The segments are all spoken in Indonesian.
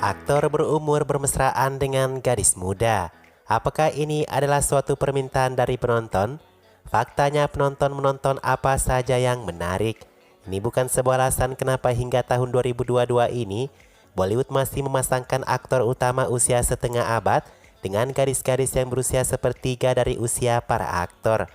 Aktor berumur bermesraan dengan gadis muda. Apakah ini adalah suatu permintaan dari penonton? Faktanya penonton menonton apa saja yang menarik. Ini bukan sebuah alasan kenapa hingga tahun 2022 ini Bollywood masih memasangkan aktor utama usia setengah abad dengan gadis-gadis yang berusia sepertiga dari usia para aktor.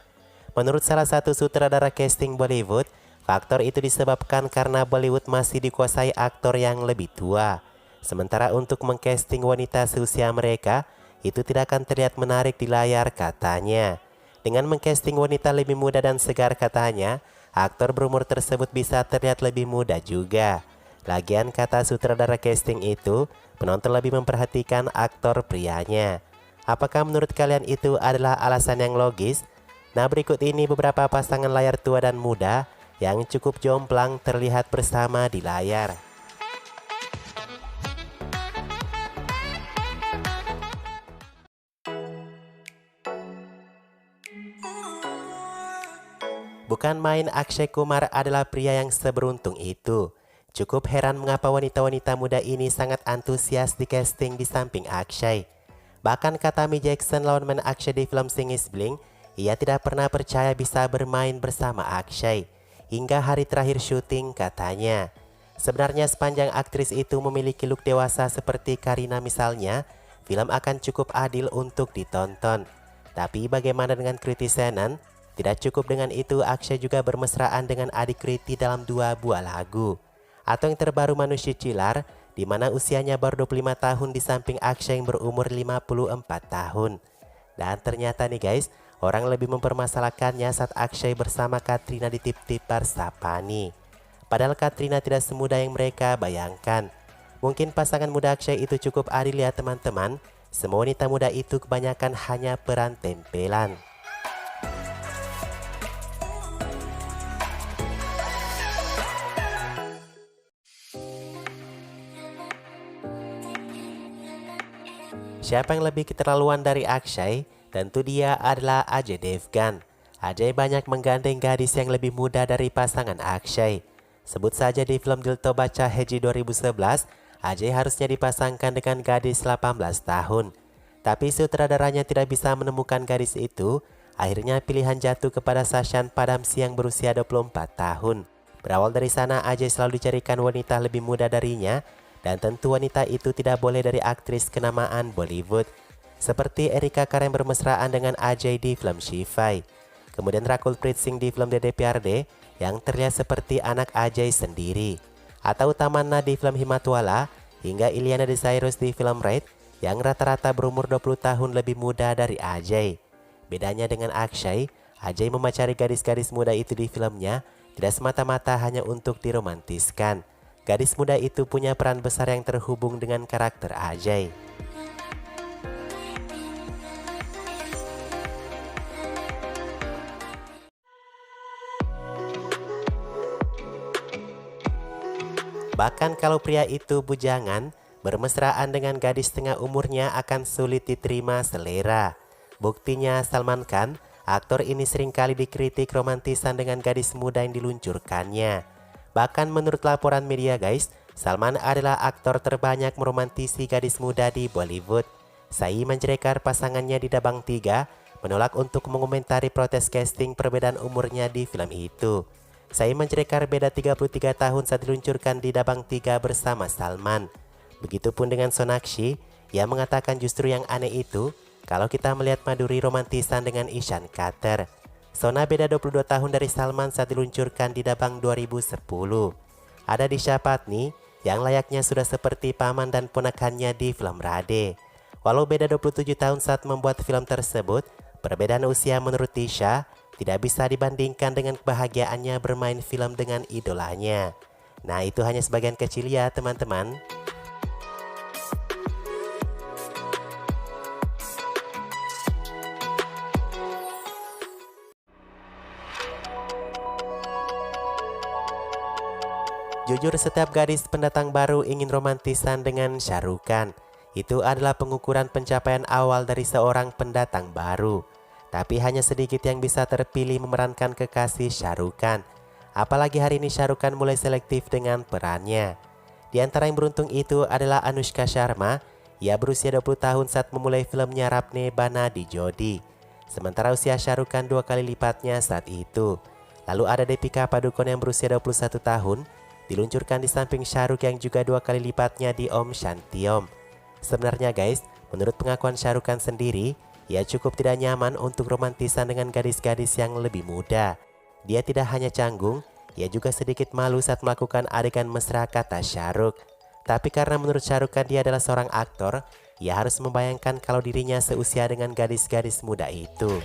Menurut salah satu sutradara casting Bollywood, faktor itu disebabkan karena Bollywood masih dikuasai aktor yang lebih tua. Sementara untuk mengcasting wanita seusia mereka, itu tidak akan terlihat menarik di layar katanya. Dengan mengcasting wanita lebih muda dan segar katanya, aktor berumur tersebut bisa terlihat lebih muda juga. Lagian kata sutradara casting itu, penonton lebih memperhatikan aktor prianya. Apakah menurut kalian itu adalah alasan yang logis? Nah, berikut ini beberapa pasangan layar tua dan muda yang cukup jomplang terlihat bersama di layar. Bukan main, Akshay Kumar adalah pria yang seberuntung itu. Cukup heran mengapa wanita-wanita muda ini sangat antusias di casting di samping Akshay. Bahkan kata Mi Jackson, lawan Akshay di film Sing Is Blink, ia tidak pernah percaya bisa bermain bersama Akshay. Hingga hari terakhir syuting katanya. Sebenarnya sepanjang aktris itu memiliki look dewasa seperti Karina misalnya, film akan cukup adil untuk ditonton. Tapi bagaimana dengan Kriti Sanon? Tidak cukup dengan itu, Akshay juga bermesraan dengan adik Kriti dalam 2 buah lagu. Atau yang terbaru Manusia Cilar, di mana usianya baru 25 tahun di samping Akshay yang berumur 54 tahun. Dan ternyata nih guys, orang lebih mempermasalahkannya saat Akshay bersama Katrina di Tip-Tip Barsapani. Padahal Katrina tidak semudah yang mereka bayangkan. Mungkin pasangan muda Akshay itu cukup adil ya teman-teman. Semua wanita muda itu kebanyakan hanya peran tempelan. Siapa yang lebih keterlaluan dari Akshay? Tentu dia adalah Ajay Devgan. Ajay banyak menggandeng gadis yang lebih muda dari pasangan Akshay. Sebut saja di film Dil To Bacha Haji 2011, Ajay harusnya dipasangkan dengan gadis 18 tahun. Tapi sutradaranya tidak bisa menemukan gadis itu, akhirnya pilihan jatuh kepada Sashan Padamsee yang berusia 24 tahun. Berawal dari sana, Ajay selalu dicarikan wanita lebih muda darinya, dan tentu wanita itu tidak boleh dari aktris kenamaan Bollywood. Seperti Erika Karen bermesraan dengan Ajay di film Shifai. Kemudian Rakulpreet Singh di film DDPRD yang terlihat seperti anak Ajay sendiri. Atau Tamanna di film Himatwala, hingga Ilyana Desirous di film Raid yang rata-rata berumur 20 tahun lebih muda dari Ajay. Bedanya dengan Akshay, Ajay memacari gadis-gadis muda itu di filmnya tidak semata-mata hanya untuk diromantiskan. Gadis muda itu punya peran besar yang terhubung dengan karakter Ajay. Bahkan kalau pria itu bujangan, bermesraan dengan gadis tengah umurnya akan sulit diterima selera. Buktinya Salman Khan, aktor ini seringkali dikritik romantisan dengan gadis muda yang diluncurkannya. Bahkan menurut laporan media guys, Salman adalah aktor terbanyak meromantisi gadis muda di Bollywood. Sai Manjrekar pasangannya di Dabang 3 menolak untuk mengomentari protes casting perbedaan umurnya di film itu. Sai Manjrekar beda 33 tahun saat diluncurkan di Dabang 3 bersama Salman. Begitupun dengan Sonakshi, ia mengatakan justru yang aneh itu kalau kita melihat Madhuri romantisan dengan Ishan Khater. Sona beda 22 tahun dari Salman saat diluncurkan di Dabang 2010. Ada Disha Patni yang layaknya sudah seperti paman dan ponakannya di film Rade. Walau beda 27 tahun saat membuat film tersebut, perbedaan usia menurut Disha tidak bisa dibandingkan dengan kebahagiaannya bermain film dengan idolanya. Nah, itu hanya sebagian kecil ya teman-teman. Jujur, setiap gadis pendatang baru ingin romantisan dengan Shah Rukh Khan. Itu adalah pengukuran pencapaian awal dari seorang pendatang baru. Tapi hanya sedikit yang bisa terpilih memerankan kekasih Shah Rukh Khan. Apalagi hari ini Shah Rukh Khan mulai selektif dengan perannya. Di antara yang beruntung itu adalah Anushka Sharma. Ia berusia 20 tahun saat memulai filmnya Rapne Bana di Jodi. Sementara usia Shah Rukh Khan 2 kali lipatnya saat itu. Lalu ada Deepika Padukone yang berusia 21 tahun. Diluncurkan di samping Shah Rukh yang juga 2 kali lipatnya di Om Shanti Om. Sebenarnya guys, menurut pengakuan Shah Rukh Khan sendiri, ia cukup tidak nyaman untuk romantisan dengan gadis-gadis yang lebih muda. Dia tidak hanya canggung, ia juga sedikit malu saat melakukan adegan mesra kata Shah Rukh. Tapi karena menurut Shah Rukh Khan dia adalah seorang aktor, ia harus membayangkan kalau dirinya seusia dengan gadis-gadis muda itu.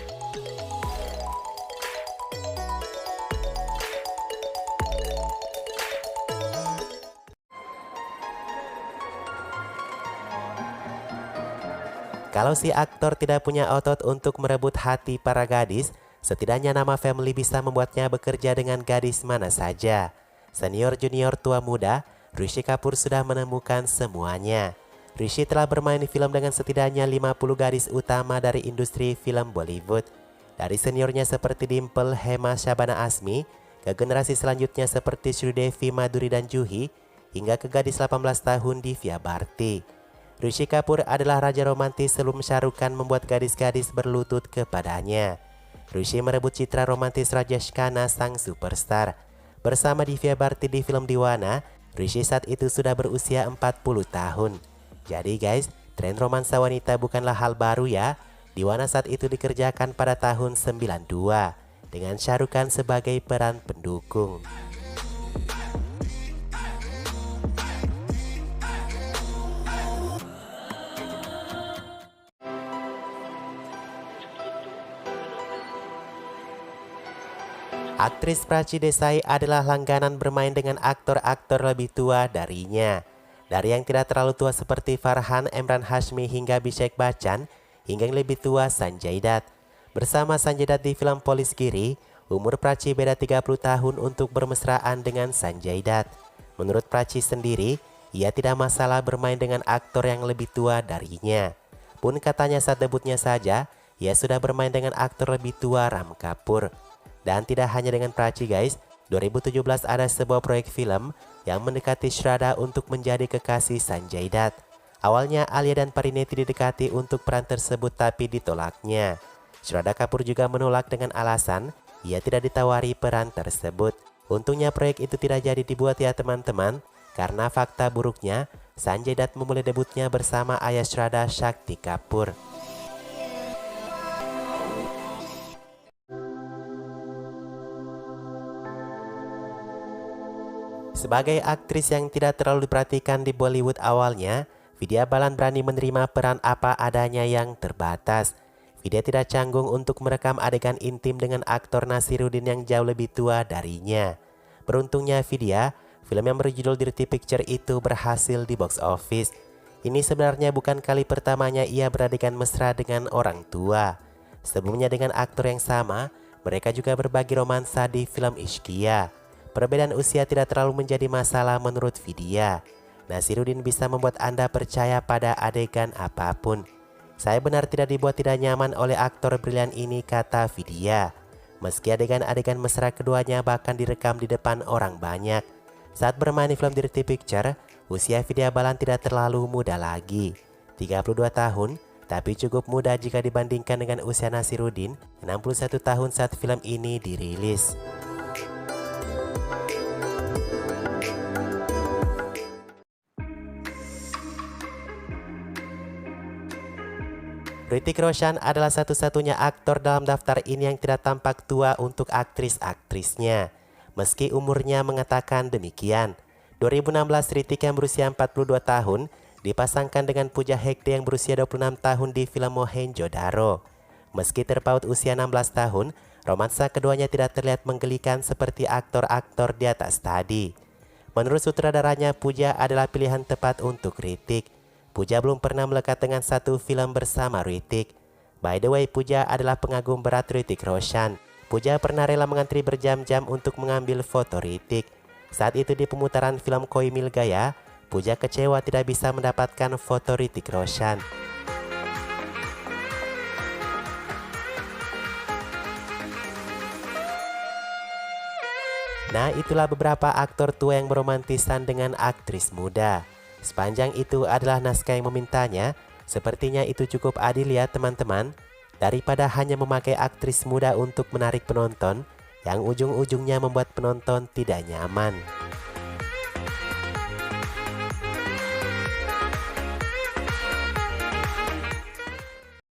Kalau si aktor tidak punya otot untuk merebut hati para gadis, setidaknya nama family bisa membuatnya bekerja dengan gadis mana saja. Senior, junior, tua, muda, Rishi Kapoor sudah menemukan semuanya. Rishi telah bermain di film dengan setidaknya 50 gadis utama dari industri film Bollywood. Dari seniornya seperti Dimple, Hema, Shabana Azmi, ke generasi selanjutnya seperti Sridevi, Madhuri, dan Juhi, hingga ke gadis 18 tahun Divya Bharti. Rishi Kapoor adalah raja romantis sebelum Shah Rukh Khan membuat gadis-gadis berlutut kepadanya. Rishi merebut citra romantis Rajesh Khanna sang superstar. Bersama Divya Bharti di film Diwana, Rishi saat itu sudah berusia 40 tahun. Jadi guys, tren romansa wanita bukanlah hal baru ya. Diwana saat itu dikerjakan pada tahun 92 dengan Shah Rukh Khan sebagai peran pendukung. Aktris Prachi Desai adalah langganan bermain dengan aktor-aktor lebih tua darinya. Dari yang tidak terlalu tua seperti Farhan, Emran Hashmi hingga Abhishek Bachchan, hingga yang lebih tua Sanjay Dutt. Bersama Sanjay Dutt di film Police Giri, umur Prachi beda 30 tahun untuk bermesraan dengan Sanjay Dutt. Menurut Prachi sendiri, ia tidak masalah bermain dengan aktor yang lebih tua darinya. Pun katanya saat debutnya saja, ia sudah bermain dengan aktor lebih tua Ram Kapoor. Dan tidak hanya dengan Prachi guys, 2017 ada sebuah proyek film yang mendekati Shraddha untuk menjadi kekasih Sanjay Dutt. Awalnya Alia dan Parineeti didekati untuk peran tersebut tapi ditolaknya. Shraddha Kapoor juga menolak dengan alasan ia tidak ditawari peran tersebut. Untungnya proyek itu tidak jadi dibuat ya teman-teman, karena fakta buruknya Sanjay Dutt memulai debutnya bersama ayah Shraddha, Shakti Kapoor. Sebagai aktris yang tidak terlalu diperhatikan di Bollywood awalnya, Vidya Balan berani menerima peran apa adanya yang terbatas. Vidya tidak canggung untuk merekam adegan intim dengan aktor Naseeruddin yang jauh lebih tua darinya. Beruntungnya Vidya, film yang berjudul Dirty Picture itu berhasil di box office. Ini sebenarnya bukan kali pertamanya ia beradegan mesra dengan orang tua. Sebelumnya dengan aktor yang sama, mereka juga berbagi romansa di film Ishqiya. Perbedaan usia tidak terlalu menjadi masalah menurut Vidya. Naseeruddin bisa membuat Anda percaya pada adegan apapun. Saya benar tidak dibuat tidak nyaman oleh aktor brilian ini, kata Vidya. Meski adegan-adegan mesra keduanya bahkan direkam di depan orang banyak. Saat bermain di film Dirty Picture, usia Vidya Balan tidak terlalu muda lagi. 32 tahun, tapi cukup muda jika dibandingkan dengan usia Naseeruddin, 61 tahun saat film ini dirilis. Hrithik Roshan adalah satu-satunya aktor dalam daftar ini yang tidak tampak tua untuk aktris-aktrisnya. Meski umurnya mengatakan demikian. 2016 Hrithik yang berusia 42 tahun dipasangkan dengan Pooja Hegde yang berusia 26 tahun di film Mohenjo-daro. Meski terpaut usia 16 tahun, romansa keduanya tidak terlihat menggelikan seperti aktor-aktor di atas tadi. Menurut sutradaranya, Pooja adalah pilihan tepat untuk Hrithik. Pooja belum pernah melekat dengan satu film bersama Hrithik. By the way, Pooja adalah pengagum berat Hrithik Roshan. Pooja pernah rela mengantri berjam-jam untuk mengambil foto Hrithik. Saat itu di pemutaran film Koi Mil Gaya, Pooja kecewa tidak bisa mendapatkan foto Hrithik Roshan. Nah, itulah beberapa aktor tua yang beromantisan dengan aktris muda. Sepanjang itu adalah naskah yang memintanya, sepertinya itu cukup adil ya teman-teman. Daripada hanya memakai aktris muda untuk menarik penonton, yang ujung-ujungnya membuat penonton tidak nyaman.